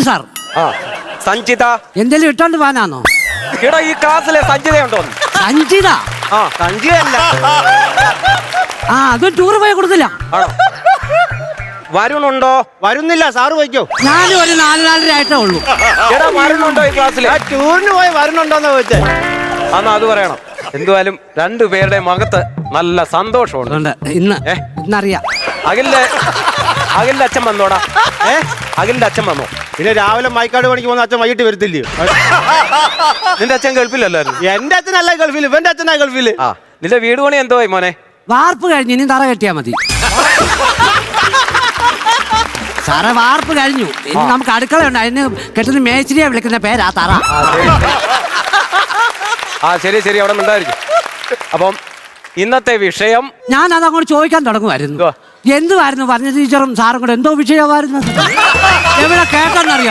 Sanjith sir. ആ സഞ്ജിത. എന്തെങ്കിലും ഇട്ടോണ്ട് പോകാനാണോ? എടാ ഈ ക്ലാസ്സിലെ സഞ്ജിതയുണ്ടോ? സഞ്ജിത? ആ സഞ്ജിതയല്ല. ആ അതും ടൂർ പോയി കൊടുത്തില്ല. ആണോ? വരുണുണ്ടോ? വരുന്നില്ല, സാറ് പോയിക്കോ. ഞാനും ഒരു 4-4.5 ആയിട്ടേ ഉള്ളൂ. എടാ വരുണുണ്ടോ ഈ ക്ലാസ്സിൽ? ടൂറിന് പോയി വരുന്നുണ്ടോന്ന് ചോദിച്ചേ. അന്നാ അത് പറയണം. എന്തുവായാലും രണ്ടുപേരുടെ മുഖത്ത് നല്ല സന്തോഷമുണ്ട്. അതുകൊണ്ട് ഇന്നറിയാം. അഖിലിന്റെ അച്ഛൻ വന്നോടാ. അഖിലിന്റെ അച്ഛൻ വന്നോ? പിന്നെ രാവിലെ മൈക്കാട് പണിക്ക് പോകുന്ന അച്ഛൻ വൈകിട്ട് വരത്തില്ലയോ? നിന്റെ അച്ഛൻ ഗൾഫിലല്ലായിരുന്നു? എന്റെ അച്ഛനല്ല ഗൾഫിൽ, ഇവന്റെ അച്ഛനാ ഗൾഫില്. ആ നിന്റെ വീട് പണി എന്തോ മോനെ? വാർപ്പ് കഴിഞ്ഞ് ഇനി തറ കെട്ടിയാ മതി സാറേ. വാർപ്പ് കഴിഞ്ഞു. ഇനി നമുക്ക് അടുക്കളയുണ്ട്. അതിന് കെട്ടുന്ന മേച്ചിരിയെ വിളിക്കുന്ന പേരാ തറ. ആ ശരി ശരി, അവിടെ ഉണ്ടായിരിക്കും. അപ്പം ഇന്നത്തെ വിഷയം ഞാൻ അതങ്ങോട്ട് ചോദിക്കാൻ തുടങ്ങുമായിരുന്നു. എന്തുവായിരുന്നു പറഞ്ഞ ടീച്ചറും സാറും കൂടെ എന്തോ വിഷയമായിരുന്നു? എവിടെ കേട്ടെന്നറിയാം.